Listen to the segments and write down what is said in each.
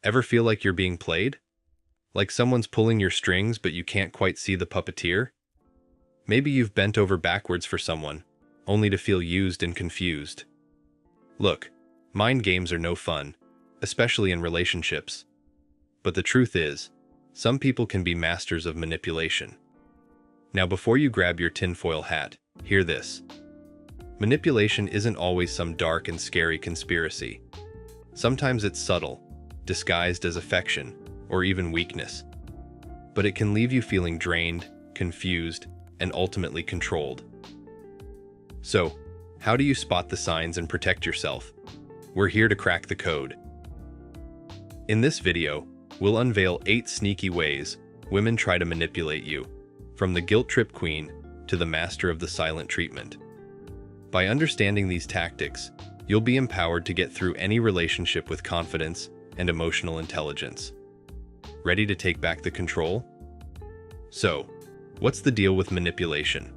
Ever feel like you're being played? Like someone's pulling your strings but you can't quite see the puppeteer? Maybe you've bent over backwards for someone, only to feel used and confused. Look, mind games are no fun, especially in relationships. But the truth is, some people can be masters of manipulation. Now before you grab your tinfoil hat, hear this. Manipulation isn't always some dark and scary conspiracy. Sometimes it's subtle, disguised as affection, or even weakness. But it can leave you feeling drained, confused, and ultimately controlled. So, how do you spot the signs and protect yourself? We're here to crack the code. In this video, we'll unveil 8 sneaky ways women try to manipulate you, from the guilt trip queen to the master of the silent treatment. By understanding these tactics, you'll be empowered to get through any relationship with confidence and emotional intelligence. Ready to take back the control? So, what's the deal with manipulation?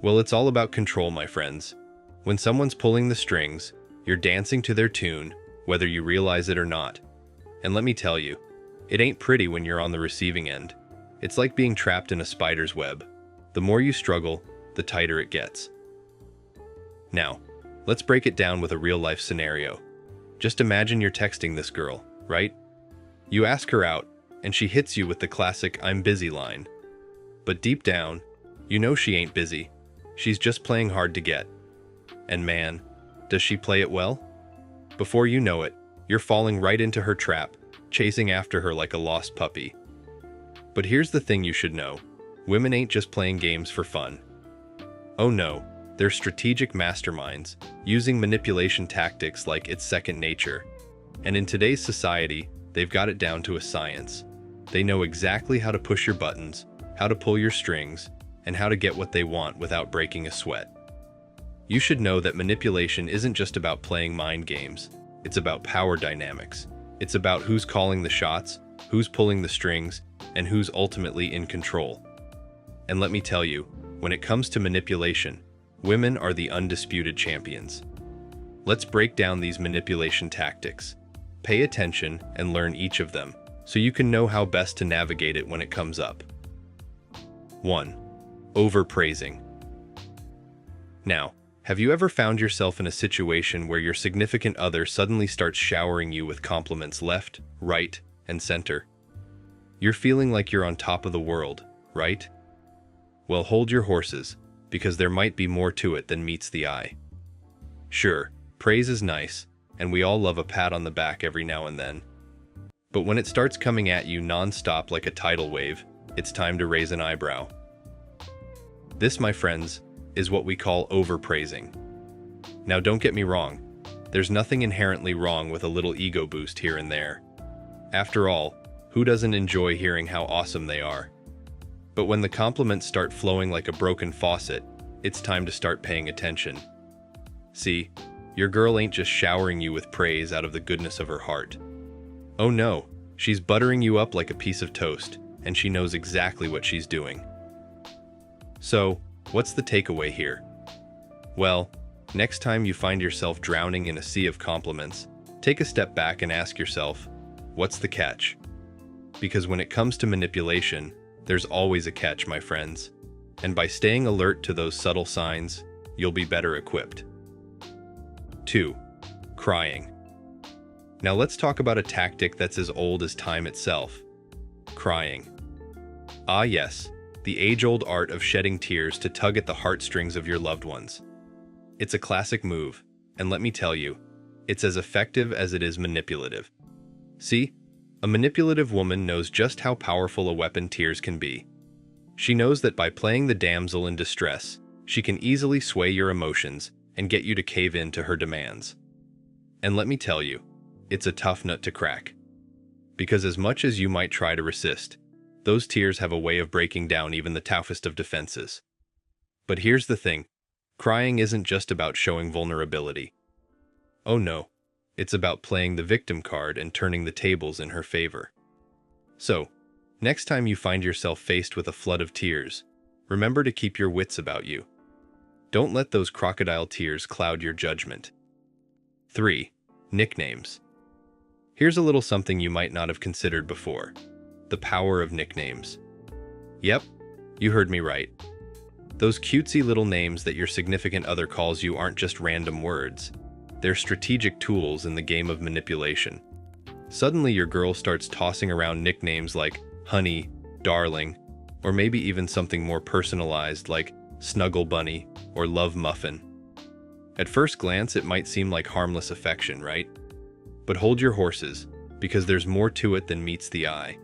Well, it's all about control, my friends. When someone's pulling the strings, you're dancing to their tune, whether you realize it or not. And let me tell you, it ain't pretty when you're on the receiving end. It's like being trapped in a spider's web. The more you struggle, the tighter it gets. Now, let's break it down with a real-life scenario. Just imagine you're texting this girl, right? You ask her out, and she hits you with the classic "I'm busy" line. But deep down, you know she ain't busy. She's just playing hard to get. And man, does she play it well? Before you know it, you're falling right into her trap, chasing after her like a lost puppy. But here's the thing you should know. Women ain't just playing games for fun. Oh no, they're strategic masterminds, using manipulation tactics like it's second nature. And in today's society, they've got it down to a science. They know exactly how to push your buttons, how to pull your strings, and how to get what they want without breaking a sweat. You should know that manipulation isn't just about playing mind games. It's about power dynamics. It's about who's calling the shots, who's pulling the strings, and who's ultimately in control. And let me tell you, when it comes to manipulation, women are the undisputed champions. Let's break down these manipulation tactics. Pay attention and learn each of them, so you can know how best to navigate it when it comes up. 1. Overpraising. Now, have you ever found yourself in a situation where your significant other suddenly starts showering you with compliments left, right, and center? You're feeling like you're on top of the world, right? Well, hold your horses, because there might be more to it than meets the eye. Sure, praise is nice, and we all love a pat on the back every now and then. But when it starts coming at you non-stop like a tidal wave, it's time to raise an eyebrow. This, my friends, is what we call overpraising. Now don't get me wrong, there's nothing inherently wrong with a little ego boost here and there. After all, who doesn't enjoy hearing how awesome they are? But when the compliments start flowing like a broken faucet, it's time to start paying attention. See, your girl ain't just showering you with praise out of the goodness of her heart. Oh no, she's buttering you up like a piece of toast, and she knows exactly what she's doing. So, what's the takeaway here? Well, next time you find yourself drowning in a sea of compliments, take a step back and ask yourself, what's the catch? Because when it comes to manipulation, there's always a catch, my friends. And by staying alert to those subtle signs, you'll be better equipped. 2. Crying. Now let's talk about a tactic that's as old as time itself. Crying. Ah yes, the age-old art of shedding tears to tug at the heartstrings of your loved ones. It's a classic move, and let me tell you, it's as effective as it is manipulative. See? A manipulative woman knows just how powerful a weapon tears can be. She knows that by playing the damsel in distress, she can easily sway your emotions and get you to cave in to her demands. And let me tell you, it's a tough nut to crack. Because as much as you might try to resist, those tears have a way of breaking down even the toughest of defenses. But here's the thing, crying isn't just about showing vulnerability. Oh no. It's about playing the victim card and turning the tables in her favor. So, next time you find yourself faced with a flood of tears, remember to keep your wits about you. Don't let those crocodile tears cloud your judgment. 3. Nicknames. Here's a little something you might not have considered before. The power of nicknames. Yep, you heard me right. Those cutesy little names that your significant other calls you aren't just random words. They're strategic tools in the game of manipulation. Suddenly your girl starts tossing around nicknames like honey, darling, or maybe even something more personalized like snuggle bunny or love muffin. At first glance, it might seem like harmless affection, right? But hold your horses, because there's more to it than meets the eye.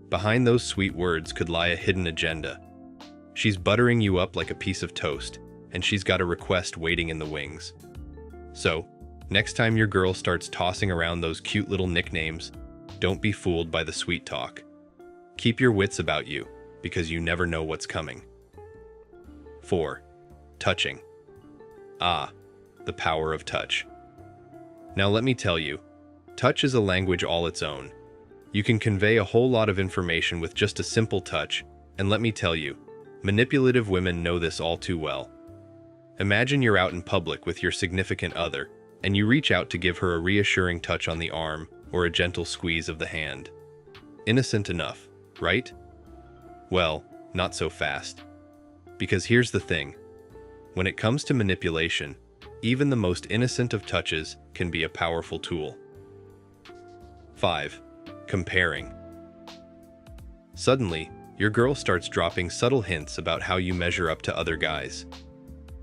Behind those sweet words could lie a hidden agenda. She's buttering you up like a piece of toast, and she's got a request waiting in the wings. So, next time your girl starts tossing around those cute little nicknames, don't be fooled by the sweet talk. Keep your wits about you, because you never know what's coming. 4. Touching. Ah, the power of touch. Now let me tell you, touch is a language all its own. You can convey a whole lot of information with just a simple touch, and let me tell you, manipulative women know this all too well. Imagine you're out in public with your significant other, and you reach out to give her a reassuring touch on the arm or a gentle squeeze of the hand. Innocent enough, right? Well, not so fast. Because here's the thing. When it comes to manipulation, even the most innocent of touches can be a powerful tool. 5. Comparing. Suddenly, your girl starts dropping subtle hints about how you measure up to other guys.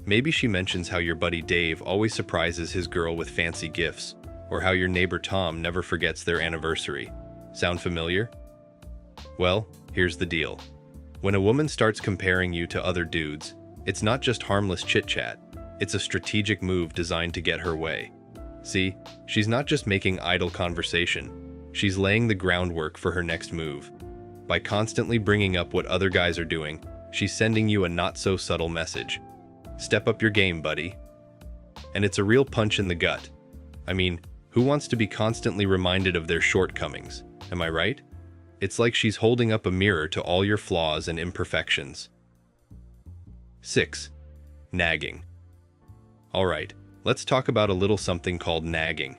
Maybe she mentions how your buddy Dave always surprises his girl with fancy gifts, or how your neighbor Tom never forgets their anniversary. Sound familiar? Well, here's the deal. When a woman starts comparing you to other dudes, it's not just harmless chit-chat. It's a strategic move designed to get her way. See, she's not just making idle conversation. She's laying the groundwork for her next move. By constantly bringing up what other guys are doing, she's sending you a not-so-subtle message. Step up your game, buddy. And it's a real punch in the gut. I mean, who wants to be constantly reminded of their shortcomings? Am I right? It's like she's holding up a mirror to all your flaws and imperfections. 6. Nagging. Alright, let's talk about a little something called nagging.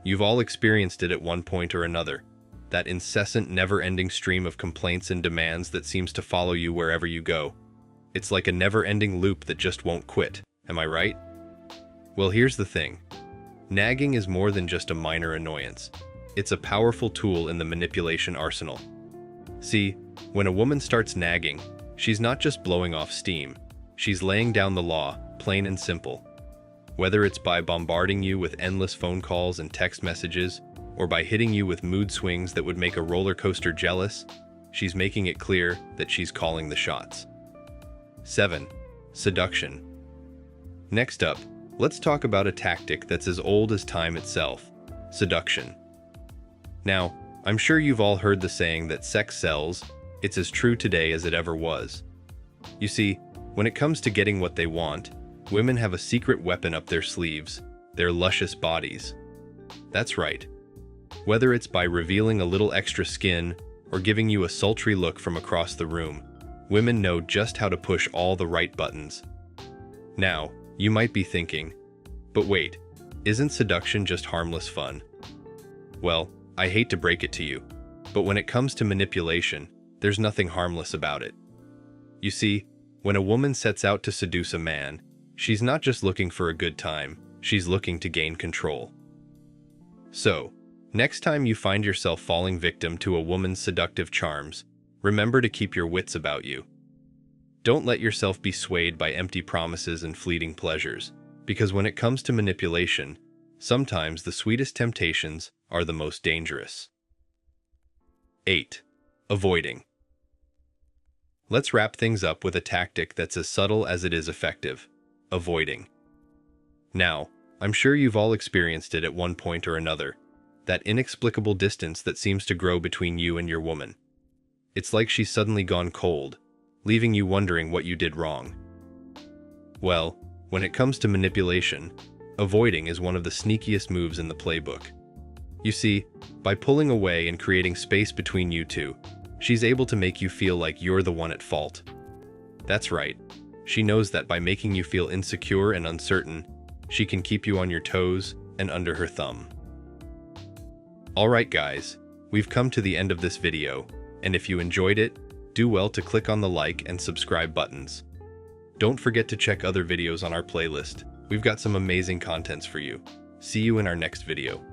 You've all experienced it at one point or another. That incessant, never-ending stream of complaints and demands that seems to follow you wherever you go. It's like a never-ending loop that just won't quit. Am I right? Well, here's the thing. Nagging is more than just a minor annoyance. It's a powerful tool in the manipulation arsenal. See, when a woman starts nagging, she's not just blowing off steam. She's laying down the law, plain and simple. Whether it's by bombarding you with endless phone calls and text messages, or by hitting you with mood swings that would make a roller coaster jealous, she's making it clear that she's calling the shots. 7. Seduction. Next up, let's talk about a tactic that's as old as time itself: seduction. Now, I'm sure you've all heard the saying that sex sells. It's as true today as it ever was. You see, when it comes to getting what they want, women have a secret weapon up their sleeves: their luscious bodies. That's right. Whether it's by revealing a little extra skin or giving you a sultry look from across the room, women know just how to push all the right buttons. Now, you might be thinking, but wait, isn't seduction just harmless fun? Well, I hate to break it to you, but when it comes to manipulation, there's nothing harmless about it. You see, when a woman sets out to seduce a man, she's not just looking for a good time, she's looking to gain control. So, next time you find yourself falling victim to a woman's seductive charms, remember to keep your wits about you. Don't let yourself be swayed by empty promises and fleeting pleasures, because when it comes to manipulation, sometimes the sweetest temptations are the most dangerous. 8. Avoiding. Let's wrap things up with a tactic that's as subtle as it is effective: avoiding. Now, I'm sure you've all experienced it at one point or another, that inexplicable distance that seems to grow between you and your woman. It's like she's suddenly gone cold, leaving you wondering what you did wrong. Well, when it comes to manipulation, avoiding is one of the sneakiest moves in the playbook. You see, by pulling away and creating space between you two, she's able to make you feel like you're the one at fault. That's right. She knows that by making you feel insecure and uncertain, she can keep you on your toes and under her thumb. Alright guys, we've come to the end of this video, and if you enjoyed it, do well to click on the like and subscribe buttons. Don't forget to check other videos on our playlist. We've got some amazing contents for you. See you in our next video.